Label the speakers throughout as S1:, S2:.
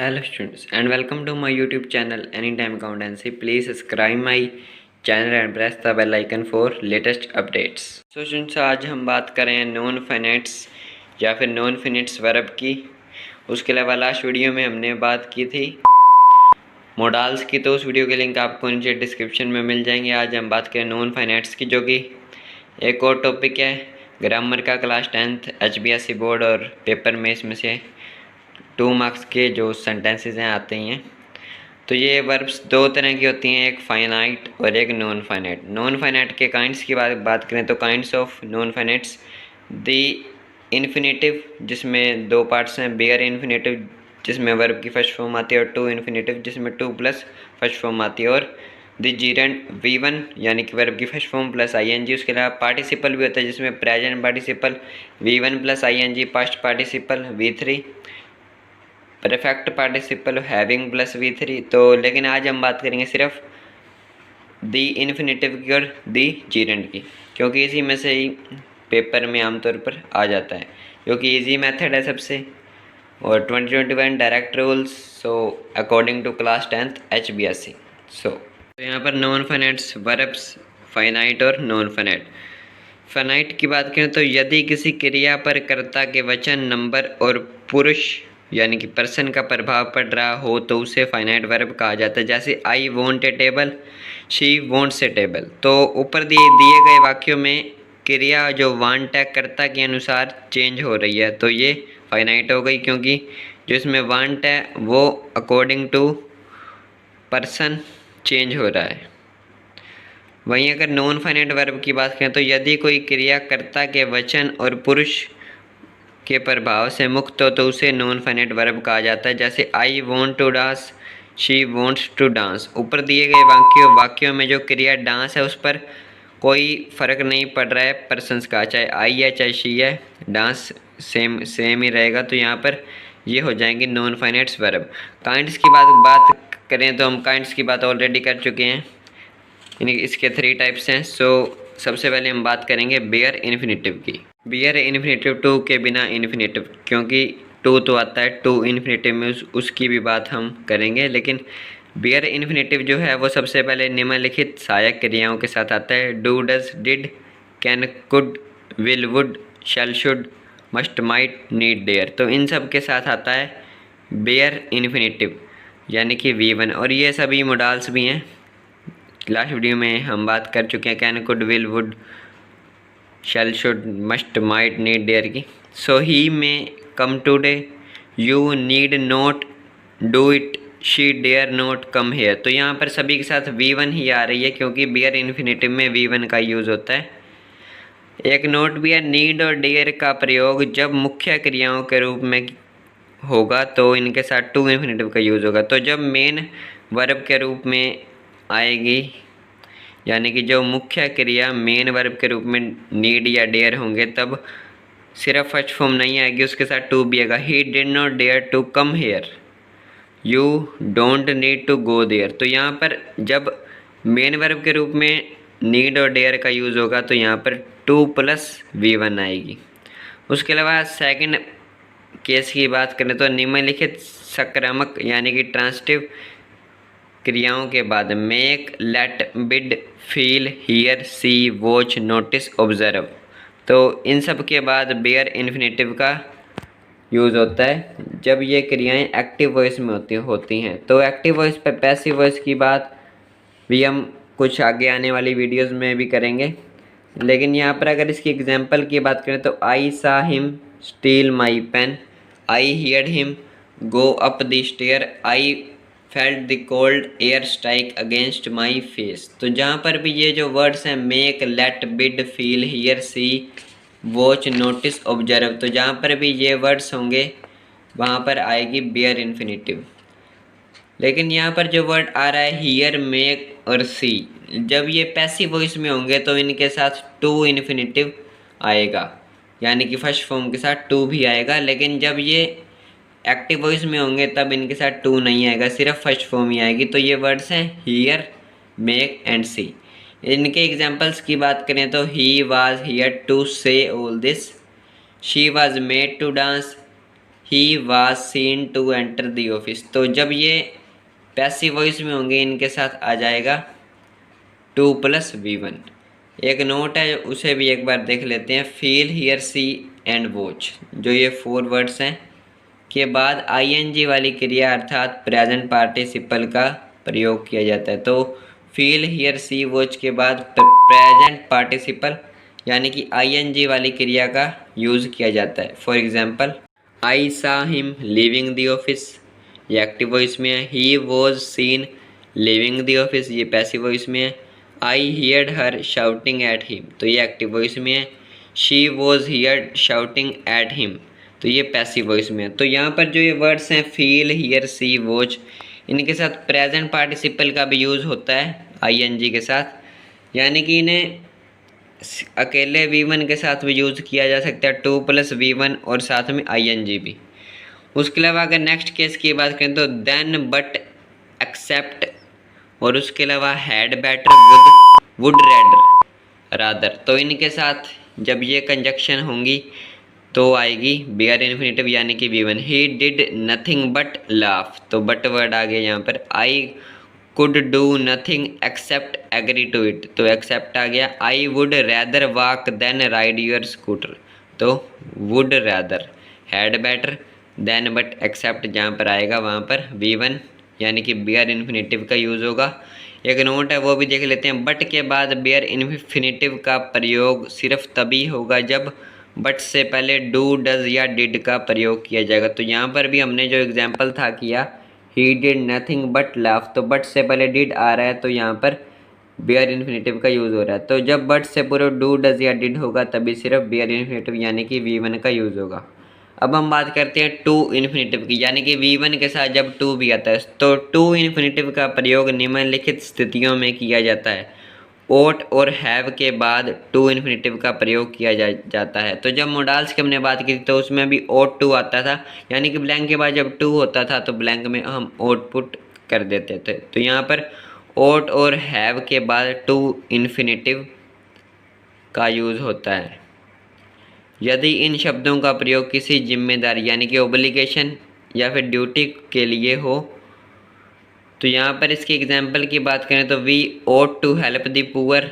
S1: Hello students and welcome to my YouTube channel Anytime Accountancy. Please subscribe my channel and press the bell icon for latest updates. So students आज हम बात करें non फाइनेट्स या फिर non फिनिट्स verb की। उसके अलावा लास्ट वीडियो में हमने बात की थी मोडाल्स की, तो उस वीडियो के लिंक आपको नीचे डिस्क्रिप्शन में मिल जाएंगे। आज हम बात करें नॉन फाइनेट्स की, जो कि एक और टॉपिक है ग्रामर का क्लास 10th HBSC बोर्ड और पेपर में इसमें से 2 मार्क्स के जो सेंटेंसेस हैं आते ही हैं। तो ये वर्ब्स दो तरह की होती हैं, एक फाइनाइट और एक नॉन फाइनाइट। नॉन फाइनाइट के काइंड्स की बात करें तो kinds of non finites the infinitive, जिसमें दो पार्ट्स हैं, बेयर इन्फिनेटिव जिसमें वर्ब की फर्स्ट फॉर्म आती है और टू इन्फिनेटिव जिसमें टू प्लस फर्स्ट फॉर्म आती है, और द जीरेंड V1 यानी कि वर्ब की फर्स्ट फॉर्म प्लस ING। उसके अलावा पार्टिसिपल भी होता है जिसमें present participle V1 plus ING, past participle V3, perfect participle having plus V3। तो लेकिन आज हम बात करेंगे सिर्फ दी इन्फिनेटिव की और दी जीरेंड की, क्योंकि इसी में से ही पेपर में आमतौर पर आ जाता है, क्योंकि इजी मेथड है सबसे और 2021 direct rules, so according to class 10th HBSC। तो यहाँ पर नॉन फाइनाइट्स वर्ब्स फाइनाइट और नॉन फाइनाइट। फाइनाइट की बात करें तो यदि किसी क्रिया पर कर्ता के वचन, नंबर और पुरुष यानी कि पर्सन का प्रभाव पड़ रहा हो तो उसे फाइनाइट वर्ब कहा जाता है। जैसे I want A table, she wants A table. तो ऊपर दिए गए वाक्यों में क्रिया जो वांट है कर्ता के अनुसार चेंज हो रही है, तो ये फाइनाइट हो गई, क्योंकि जो इसमें वांट है वो अकॉर्डिंग टू पर्सन चेंज हो रहा है। वहीं अगर नॉन फाइनाइट वर्ब की बात करें तो यदि कोई क्रिया कर्ता के वचन और पुरुष के प्रभाव से मुक्त हो तो उसे नॉन फाइनाइट वर्ब कहा जाता है। जैसे I want to dance, she wants to dance. ऊपर दिए गए वाक्यों में जो क्रिया डांस है उस पर कोई फ़र्क नहीं पड़ रहा है पर्सन्स का, चाहे आई है चाहे शी है, डांस सेम ही रहेगा। तो यहाँ पर ये हो जाएंगे नॉन फाइनाइट्स वर्ब। काइंड्स की बात करें तो हम काइंड्स की बात ऑलरेडी कर चुके हैं, यानी इसके 3 टाइप्स हैं। सो सबसे पहले हम बात करेंगे बेयर इन्फिनेटिव की। बेयर इन्फिनेटिव टू के बिना इन्फिनेटिव, क्योंकि टू तो आता है टू इन्फिनेटिव में, उसकी भी बात हम करेंगे। लेकिन बेयर इन्फिनेटिव जो है वो सबसे पहले निम्नलिखित सहायक क्रियाओं के साथ आता है। Do, does, did, can, could, will, would, shall, should, must, might, need, dare. तो इन सब के साथ आता है बेयर इन्फिनेटिव यानी कि V1, और ये सभी मोडाल्स भी हैं। लास्ट वीडियो में हम बात कर चुके हैं can, could, will, would, shall, should, must, might, need, dare की। So he may come today, you need not do it, she dare not come here. तो यहाँ पर सभी के साथ V1 ही आ रही है, क्योंकि बेयर इन्फिनेटिव में V1 का यूज़ होता है। एक नोट भी है, नीड और डेयर का प्रयोग जब मुख्य क्रियाओं के रूप में होगा तो इनके साथ टू इन्फिनेटिव का यूज़ होगा। तो जब मेन वर्ब के रूप में आएगी, यानी कि जो मुख्य क्रिया मेन वर्ब के रूप में नीड या डेयर होंगे, तब सिर्फ फर्स्ट फॉर्म नहीं आएगी, उसके साथ टू भी आएगा। He did not dare to come here, you don't need to go there. तो यहाँ पर जब मेन वर्ब के रूप में नीड और डेयर का यूज़ होगा तो यहाँ पर टू प्लस V1 आएगी। उसके अलावा सेकंड केस की बात करें तो निम्नलिखित सकारात्मक यानी कि ट्रांसिटिव क्रियाओं के बाद make, let, bid, feel, hear, see, watch, notice, observe, तो इन सब के बाद बेयर इन्फिनेटिव का यूज़ होता है जब ये क्रियाएं एक्टिव वॉइस में होती हैं। तो एक्टिव वॉइस पर पैसिव वॉइस की बात भी हम कुछ आगे आने वाली वीडियोस में भी करेंगे। लेकिन यहाँ पर अगर इसकी एग्जांपल की बात करें तो I saw him steal my pen, I heard him go up the stair, I felt the cold air strike against my face. तो जहाँ पर भी ये जो वर्ड्स हैं make, let, bid, feel, hear, see, watch, notice, observe, तो जहाँ पर भी ये वर्ड्स होंगे वहाँ पर आएगी बेयर इन्फिनेटिव। लेकिन यहाँ पर जो वर्ड आ रहा है हियर, मेक और सी, जब ये पैसिव वॉइस में होंगे तो इनके साथ टू इन्फिनेटिव आएगा, यानी कि फर्स्ट फॉर्म के साथ टू भी आएगा। लेकिन जब ये एक्टिव वॉइस में होंगे तब इनके साथ टू नहीं आएगा, सिर्फ फर्स्ट फॉर्म ही आएगी। तो ये वर्ड्स हैं हियर, मेक एंड सी। इनके एग्जांपल्स की बात करें तो he was hear to say all this, she was made to dance, he was seen to enter the office. तो जब ये पैसिव वॉइस में होंगे इनके साथ आ जाएगा टू प्लस V1। एक नोट है उसे भी एक बार देख लेते हैं। Feel, hear, see and watch, जो ये 4 वर्ड्स हैं के बाद ING वाली क्रिया अर्थात प्रेजेंट पार्टिसिपल का प्रयोग किया जाता है। तो फील, हियर, सी, वॉच के बाद प्रेजेंट पार्टिसिपल यानी कि ING वाली क्रिया का यूज़ किया जाता है। For example, I saw him living the office, ये एक्टिव वॉइस में है। He was seen living the office, ये पैसिव वॉइस में है। आई heard her shouting at him, तो ये एक्टिव वॉइस में है। She was heard shouting at him, तो ये पैसिव वॉइस में है। तो यहाँ पर जो ये वर्ड्स हैं फील, हियर, सी, वॉच, इनके साथ प्रेजेंट पार्टिसिपल का भी यूज़ होता है ING के साथ, यानी कि इन्हें अकेले V1 के साथ भी यूज़ किया जा सकता है, 2 प्लस V1 और साथ में ING भी। उसके अलावा अगर नेक्स्ट केस की बात करें तो देन, बट, एक्सेप्ट और उसके अलावा had, better, would raider, rather, तो इनके साथ जब ये कंजक्शन होंगी तो आएगी बेयर इन्फिनेटिव यानी कि V1। He did nothing but laugh, तो बट वर्ड आ गया यहाँ पर। I could do nothing except agree to it, तो एक्सेप्ट आ गया। I would rather walk than ride your scooter, तो would rather. Had, better, than, but, except जहाँ पर आएगा वहाँ पर V1 यानी कि बेयर इन्फिनेटिव का यूज़ होगा। एक नोट है वो भी देख लेते हैं। बट के बाद बेयर इन्फिनेटिव का प्रयोग सिर्फ तभी होगा जब बट से पहले डू, डज या डिड का प्रयोग किया जाएगा। तो यहाँ पर भी हमने जो एग्जाम्पल था किया, ही डिड नथिंग बट लाफ, तो बट से पहले डिड आ रहा है तो यहाँ पर बेयर इन्फिनेटिव का यूज़ हो रहा है। तो जब बट से पूरा डू, डज या डिड होगा तभी सिर्फ बेयर इन्फिनेटिव यानी कि V1 का यूज़ होगा। अब हम बात करते हैं टू इन्फिनेटिव की, यानी कि V1 के साथ जब टू भी आता है तो टू इन्फिनेटिव का प्रयोग निम्नलिखित स्थितियों में किया जाता है। ओट और हैव के बाद टू इन्फिनेटिव का प्रयोग किया जाता है। तो जब मोडाल्स की हमने बात की तो उसमें भी ओट टू आता था, यानी कि ब्लैंक के बाद जब टू होता था तो ब्लैंक में हम ओट पुट कर देते थे। तो यहाँ पर ओट और हैव के बाद टू इन्फिनेटिव का यूज़ होता है यदि इन शब्दों का प्रयोग किसी जिम्मेदारी यानी कि ओब्लिगेशन या फिर ड्यूटी के लिए हो। तो यहाँ पर इसके एग्जाम्पल की बात करें तो we ought to help the poor,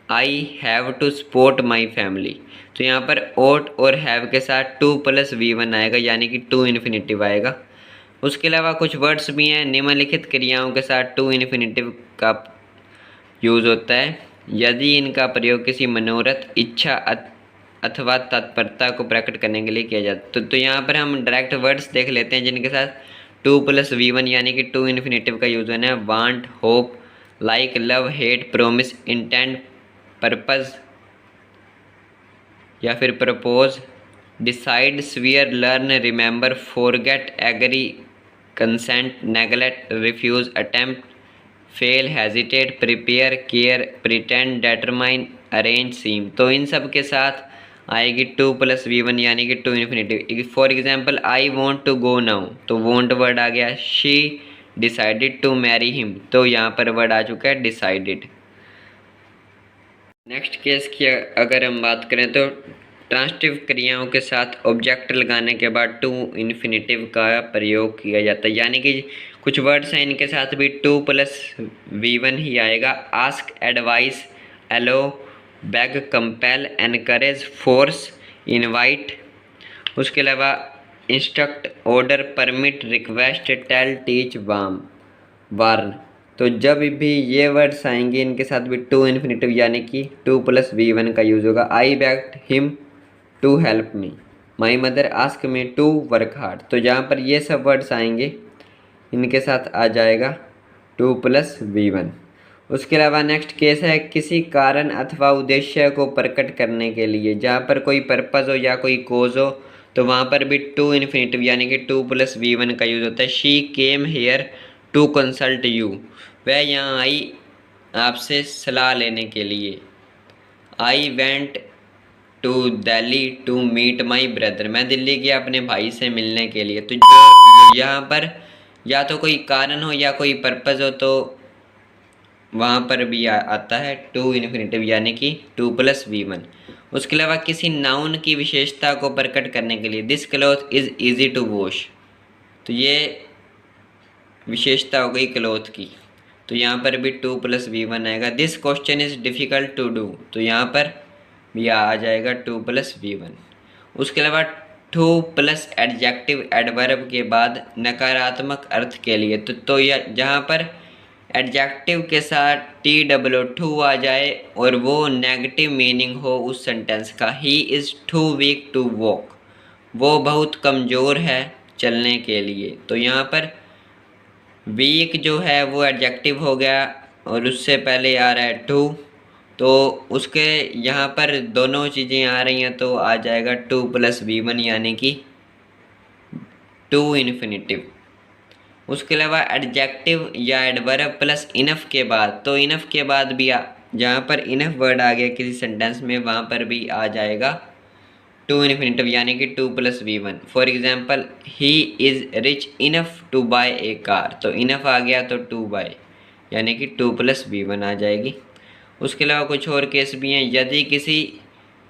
S1: I have to support my family. तो यहाँ पर ओट और हैव के साथ 2 प्लस V1 आएगा यानी कि टू इन्फिनेटिव आएगा। उसके अलावा कुछ वर्ड्स भी हैं निम्नलिखित क्रियाओं के साथ टू इन्फिनेटिव का यूज़ होता है यदि इनका प्रयोग किसी मनोरथ, इच्छा अथवा तत्परता को प्रकट करने के लिए किया जाता है। तो यहाँ पर हम डायरेक्ट वर्ड्स देख लेते हैं जिनके साथ 2 प्लस V1 यानी कि टू इन्फिनेटिव का यूज़ होना है। Want, hope, like, love, hate, promise, intent, purpose या फिर propose, decide, swear, learn, remember, forget, agree, consent, neglect, refuse, attempt, fail, hesitate, prepare, care, pretend, determine, arrange, seem. तो इन सब के साथ आएगी 2 प्लस V1 यानी कि to infinitive. For example, I want to go now, तो वॉन्ट वर्ड आ गया। She decided to marry him, तो यहाँ पर वर्ड आ चुका है डिसाइडेड। नेक्स्ट केस की अगर हम बात करें तो ट्रांसिटिव क्रियाओं के साथ ऑब्जेक्ट लगाने के बाद टू इन्फिनेटिव का प्रयोग किया जाता है, यानी कि कुछ वर्ड्स हैं इनके साथ भी 2 प्लस V1 ही आएगा। Ask, advise, allow, beg, compel, encourage, force, invite. उसके अलावा instruct, order, permit, request, tell, teach, warn. तो जब भी ये वर्ड्स आएंगे इनके साथ भी टू इन्फिनेटिव यानी कि 2 प्लस V1 का यूज़ होगा। I begged him to help me, my mother ask me to work hard. तो जहाँ पर ये सब वर्ड्स आएंगे इनके साथ आ जाएगा 2 प्लस V1। उसके अलावा नेक्स्ट केस है किसी कारण अथवा उद्देश्य को प्रकट करने के लिए, जहाँ पर कोई पर्पज़ हो या कोई कोज हो तो वहाँ पर भी टू इन्फिनेटिव यानी कि 2 प्लस V1 का यूज़ होता है। She came here to consult you, वह यहाँ आई आपसे सलाह लेने के लिए। I went to Delhi to meet my brother, मैं दिल्ली गया अपने भाई से मिलने के लिए। तो जो यहाँ पर या तो कोई कारण हो या कोई पर्पज़ हो तो वहाँ पर भी आता है टू इन्फिनेटिव यानी कि 2+v1। उसके अलावा किसी नाउन की विशेषता को प्रकट करने के लिए this cloth is easy to wash, तो ये विशेषता हो गई क्लॉथ की, तो यहाँ पर भी 2+v1 आएगा। This question is difficult to do, तो यहाँ पर भी आ जाएगा 2+v1। उसके अलावा टू प्लस एडजेक्टिव एडवर्ब के बाद नकारात्मक अर्थ के लिए तो यह जहाँ पर एडजेक्टिव के साथ TW आ जाए और वो नेगेटिव मीनिंग हो उस सेंटेंस का, he is too weak to walk, वो बहुत कमज़ोर है चलने के लिए, तो यहाँ पर वीक जो है वो एडजेक्टिव हो गया और उससे पहले आ रहा है टू, तो उसके यहाँ पर दोनों चीज़ें आ रही हैं तो आ जाएगा 2+v1 यानी कि टू इन्फिनेटिव। उसके अलावा एडजेक्टिव या एडवर्ब प्लस इनफ के बाद, तो इनफ के बाद भी जहाँ पर इनफ वर्ड आ गया किसी सेंटेंस में वहाँ पर भी आ जाएगा टू इन्फिनेटिव यानी कि 2+v1। For example he is rich enough to buy a car, तो इनफ आ गया तो टू बाय यानी कि 2+v1 आ जाएगी। उसके अलावा कुछ और केस भी हैं, यदि किसी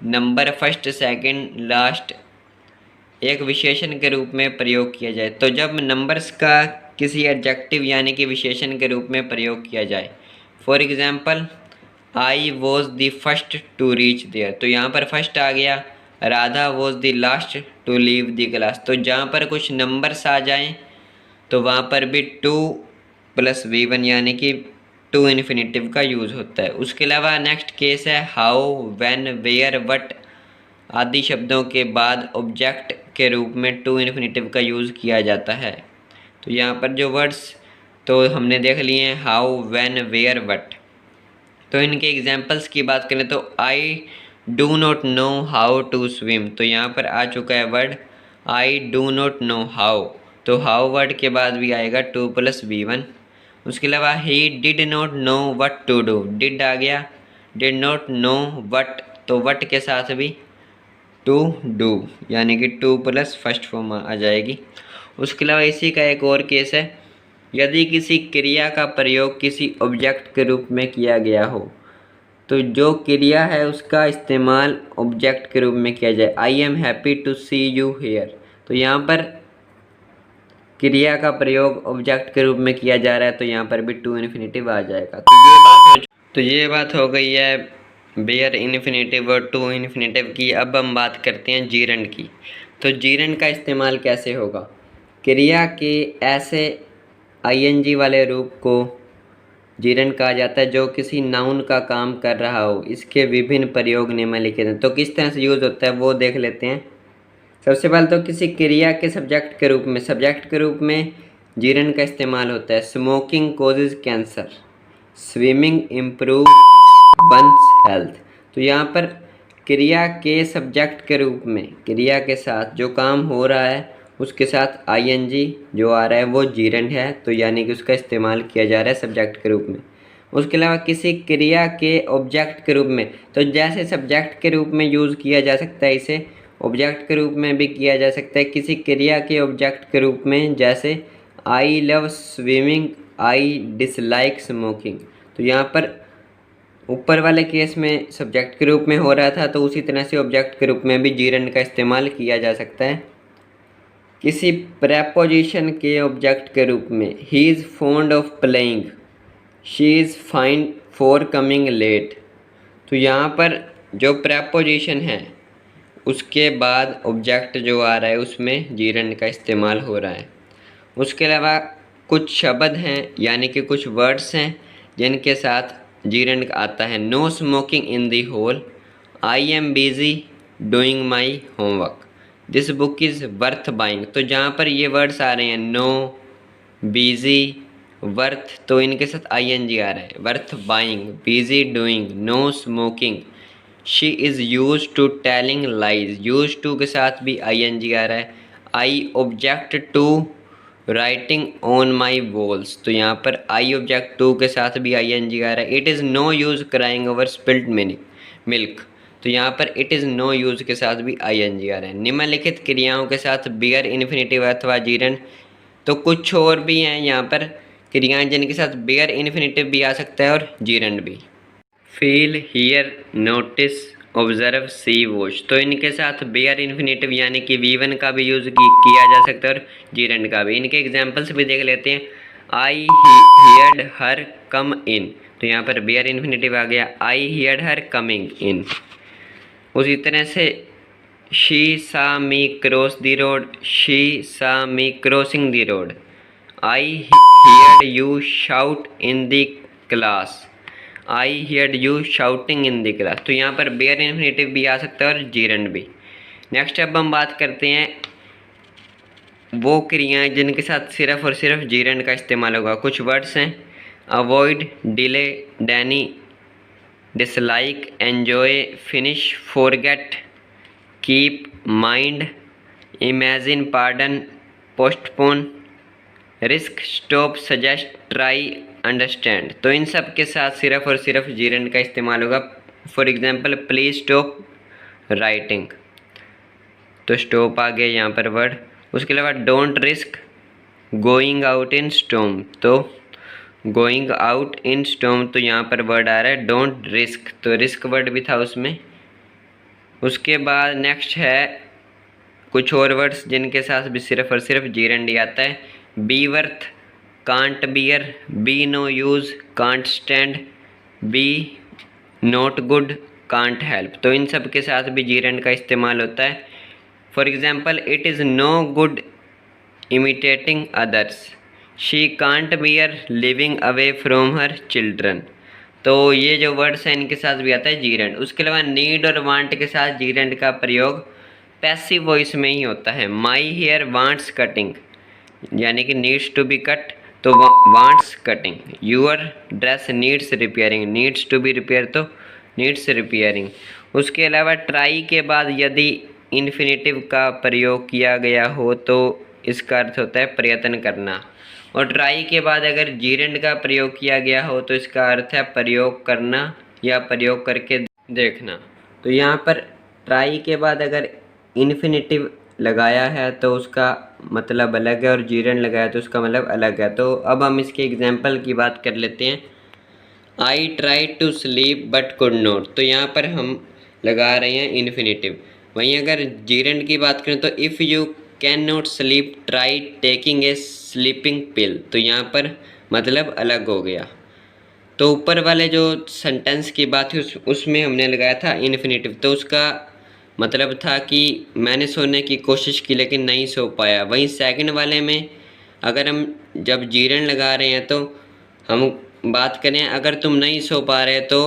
S1: नंबर फर्स्ट सेकंड लास्ट एक विशेषण के रूप में प्रयोग किया जाए, तो जब नंबर्स का किसी एडजेक्टिव यानी कि विशेषण के रूप में प्रयोग किया जाए, for example I was the first to reach there, तो यहाँ पर फर्स्ट आ गया, Radha was the last to leave the class, तो जहाँ पर कुछ नंबर्स आ जाएं तो वहाँ पर भी 2+v1 यानी कि टू इन्फिनेटिव का यूज़ होता है। उसके अलावा नेक्स्ट केस है हाउ, व्हेन, वेयर, व्हाट आदि शब्दों के बाद ऑब्जेक्ट के रूप में टू इन्फिनेटिव का यूज़ किया जाता है। तो यहाँ पर जो वर्ड्स तो हमने देख लिए हैं हाउ, व्हेन, वेयर, व्हाट। तो इनके एग्जांपल्स की बात करें तो I do not know how to swim, तो यहाँ पर आ चुका है word I do not know how, तो हाउ वर्ड के बाद भी आएगा 2+v1। उसके अलावा he did not know what to do, did आ गया, डिड नॉट नो व्हाट, तो व्हाट के साथ भी टू डू यानी कि 2+ फर्स्ट फॉर्म आ जाएगी। उसके अलावा इसी का एक और केस है, यदि किसी क्रिया का प्रयोग किसी ऑब्जेक्ट के रूप में किया गया हो, तो जो क्रिया है उसका इस्तेमाल ऑब्जेक्ट के रूप में किया जाए, I am happy to see you here, तो यहाँ पर क्रिया का प्रयोग ऑब्जेक्ट के रूप में किया जा रहा है तो यहाँ पर भी टू इन्फिनेटिव आ जाएगा। तो ये बात हो गई है बेयर इन्फिनेटिव और टू इन्फिनेटिव की। अब हम बात करते हैं जीरंड की। तो जीरंड का इस्तेमाल कैसे होगा, क्रिया के ऐसे आईएनजी वाले रूप को जीरंड कहा जाता है जो किसी नाउन का काम कर रहा हो। इसके विभिन्न प्रयोग निम्नलिखित हैं, तो किस तरह से यूज़ होता है वो देख लेते हैं। सबसे पहले तो किसी क्रिया के सब्जेक्ट के रूप में जीरंड का इस्तेमाल होता है। Smoking causes cancer, swimming improve one's health, तो यहाँ पर क्रिया के सब्जेक्ट के रूप में क्रिया के साथ जो काम हो रहा है उसके साथ आईएनजी जो आ रहा है वो जीरंड है, तो यानी कि उसका इस्तेमाल किया जा रहा है सब्जेक्ट के रूप में। उसके अलावा किसी क्रिया के ऑब्जेक्ट के रूप में, तो जैसे सब्जेक्ट के रूप में यूज़ किया जा सकता है इसे ऑब्जेक्ट के रूप में भी किया जा सकता है किसी क्रिया के ऑब्जेक्ट के रूप में, जैसे I love swimming, I dislike smoking. तो यहाँ पर ऊपर वाले केस में सब्जेक्ट के रूप में हो रहा था, तो उसी तरह से ऑब्जेक्ट के रूप में भी जीरंड का इस्तेमाल किया जा सकता है। किसी प्रेपोजिशन के ऑब्जेक्ट के रूप में, he is fond of playing, she is fine for coming late, तो यहाँ पर जो प्रेपोजिशन है उसके बाद ऑब्जेक्ट जो आ रहा है उसमें जीरंड का इस्तेमाल हो रहा है। उसके अलावा कुछ शब्द हैं यानी कि कुछ वर्ड्स हैं जिनके साथ जीरंड आता है। No smoking in the hall, I am busy doing my homework, this book is worth buying, तो जहाँ पर ये वर्ड्स आ रहे हैं नो, बिजी, वर्थ, तो इनके साथ आईएनजी आ रहा है। Worth buying, busy doing, no smoking, she is use to telling lies, use to के साथ भी आईएनजी आ रहा है। I object to writing on my walls, तो यहाँ पर आई ऑब्जेक्ट टू के साथ भी आईएनजी आ रहा है। It is no use crying over spilled milk, तो यहाँ पर इट इज़ नो यूज़ के साथ भी आईएनजी आ रहा है। निम्नलिखित क्रियाओं के साथ बियर इन्फिनेटिव अथवा जीरंड, तो कुछ और भी हैं यहाँ पर क्रियाएं जिनके साथ बेयर इन्फिनेटिव भी आ सकता है और जीरंड भी। Feel, hear, notice, observe, see, watch, तो इनके साथ बेयर इन्फिनेटिव यानी कि V1 का भी यूज़ किया जा सकता है और जीरंड का भी। इनके एग्जांपल्स भी देख लेते हैं। आई हियर्ड हर कम इन, तो यहाँ पर बेयर इन्फिनेटिव आ गया। I heard her coming in. उसी तरह से she saw me cross the road, she saw me crossing the road. I heard you shout in the class, I heard you shouting in the class, तो यहाँ पर bear infinitive भी आ सकता है और जीरंड भी। नेक्स्ट अब हम बात करते हैं वो क्रियाएं जिनके साथ सिर्फ और सिर्फ जीरंड का इस्तेमाल होगा। कुछ वर्ड्स हैं avoid, delay, Danny, dislike, enjoy, finish, forget, keep, mind, imagine, pardon, postpone, risk, stop, suggest, try, understand, तो इन सब के साथ सिर्फ और सिर्फ जीरंड का इस्तेमाल होगा। For example please stop writing, तो स्टॉप आ गया यहाँ पर वर्ड। उसके अलावा don't risk going out in storm, तो गोइंग आउट इन स्टॉर्म, तो यहाँ पर वर्ड आ रहा है डोंट रिस्क, तो रिस्क वर्ड भी था उसमें। उसके बाद नेक्स्ट है कुछ और वर्ड्स जिनके साथ भी सिर्फ और सिर्फ जीरंड ही आता है। Be worth, can't bear, be no use, can't stand, be not good, can't help, तो इन सब के साथ भी जीरंड का इस्तेमाल होता है। For example it is no good imitating others, she can't bear living away from her children, तो ये जो वर्ड्स हैं इनके साथ भी आता है जीरंड। उसके अलावा नीड और वांट के साथ जीरंड का प्रयोग पैसिव वॉइस में ही होता है। माई हेयर वांट्स कटिंग, यानी कि नीड्स टू बी कट, तो wants cutting. Your dress needs repairing, needs to be repair, तो नीड्स रिपेयरिंग। उसके अलावा ट्राई के बाद यदि इन्फिनेटिव का प्रयोग किया गया हो तो इसका अर्थ होता है प्रयत्न करना, और ट्राई के बाद अगर जीरंड का प्रयोग किया गया हो तो इसका अर्थ है प्रयोग करना या प्रयोग करके देखना। तो यहाँ पर ट्राई के बाद अगर इन्फिनेटिव लगाया है तो उसका मतलब अलग है और जीरंड लगाया तो उसका मतलब अलग है। तो अब हम इसके एग्जाम्पल की बात कर लेते हैं। I try to sleep but could not, तो यहाँ पर हम लगा रहे हैं इन्फिनेटिव। वहीं अगर जीरंड की बात करें तो if you can not sleep try taking a sleeping pill, तो यहाँ पर मतलब अलग हो गया। तो ऊपर वाले जो सेंटेंस की बात है उसमें हमने लगाया था इन्फिनेटिव, तो उसका मतलब था कि मैंने सोने की कोशिश की लेकिन नहीं सो पाया। वहीं सेकंड वाले में अगर हम जब जीरंड लगा रहे हैं तो हम बात करें अगर तुम नहीं सो पा रहे तो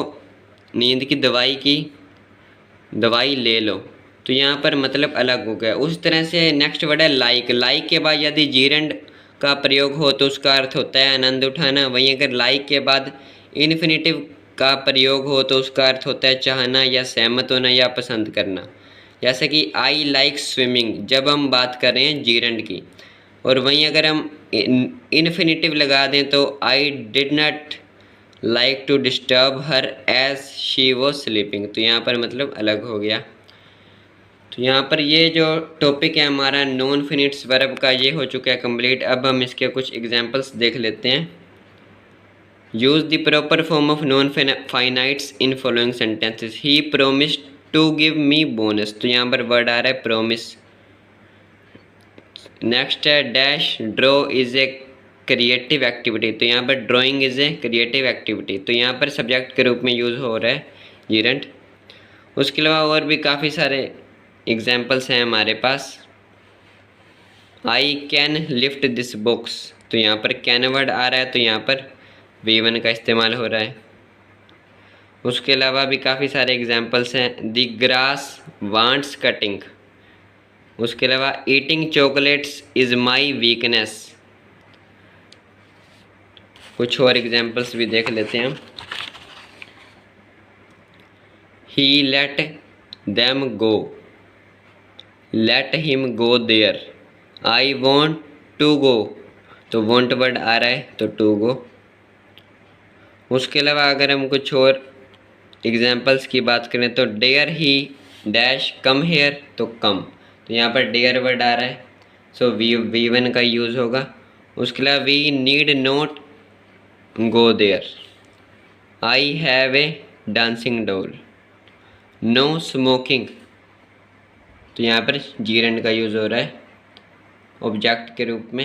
S1: नींद की दवाई ले लो, तो यहाँ पर मतलब अलग हो गया। उस तरह से नेक्स्ट वर्ड है लाइक, लाइक के बाद यदि जीरंड का प्रयोग हो तो उसका अर्थ होता है आनंद उठाना। वहीं अगर लाइक के बाद इन्फिनेटिव का प्रयोग हो तो उसका अर्थ होता है चाहना या सहमत होना या पसंद करना। जैसे कि आई लाइक स्विमिंग जब हम बात कर रहे हैं जीरंड की, और वहीं अगर हम इन्फिनेटिव लगा दें तो I did not like to disturb her as she was sleeping, तो यहाँ पर मतलब अलग हो गया। तो यहाँ पर ये जो टॉपिक है हमारा नॉन फिनिट्स वर्ब का ये हो चुका है कंप्लीट। अब हम इसके कुछ एग्जांपल्स देख लेते हैं। Use the proper form of non finites in following sentences. He promised to give me bonus, तो यहाँ पर वर्ड आ रहा है प्रोमिस। नेक्स्ट है dash draw is a creative activity, तो यहाँ पर drawing is a creative activity, तो यहाँ पर सब्जेक्ट के रूप में यूज़ हो रहा है जीरंड। उसके अलावा और भी काफ़ी सारे एग्जाम्पल्स हैं हमारे पास। I can lift this books, तो यहाँ पर कैन वर्ड आ रहा है तो यहाँ पर V1 का इस्तेमाल हो रहा है। उसके अलावा भी काफ़ी सारे एग्जाम्पल्स हैं। The grass wants cutting. उसके अलावा eating chocolates is my weakness. कुछ और एग्जाम्पल्स भी देख लेते हैं हम। He let them go, let him go there. I want to go, तो वॉन्ट वर्ड आ रहा है तो टू गो। उसके अलावा अगर हम कुछ और एग्जाम्पल्स की बात करें तो dare he dash come here, तो कम, तो यहाँ पर डेयर वर्ड आ रहा है सो V1 का यूज़ होगा। उसके अलावा we need not go there. I have a dancing doll. No smoking, तो यहाँ पर जीरेंड का यूज़ हो रहा है ऑब्जेक्ट के रूप में।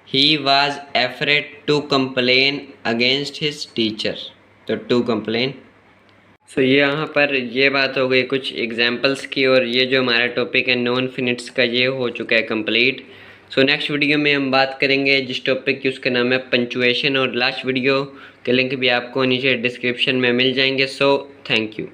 S1: He was afraid to complain against his teacher, तो टू कंप्लेन। सो ये यहाँ पर ये बात हो गई कुछ एग्जाम्पल्स की, और ये जो हमारा टॉपिक है नॉन फिनिट्स का ये हो चुका है कंप्लीट। सो नेक्स्ट वीडियो में हम बात करेंगे जिस टॉपिक की उसका नाम है पंचुएशन, और लास्ट वीडियो के लिंक भी आपको नीचे डिस्क्रिप्शन में मिल जाएंगे। So thank you.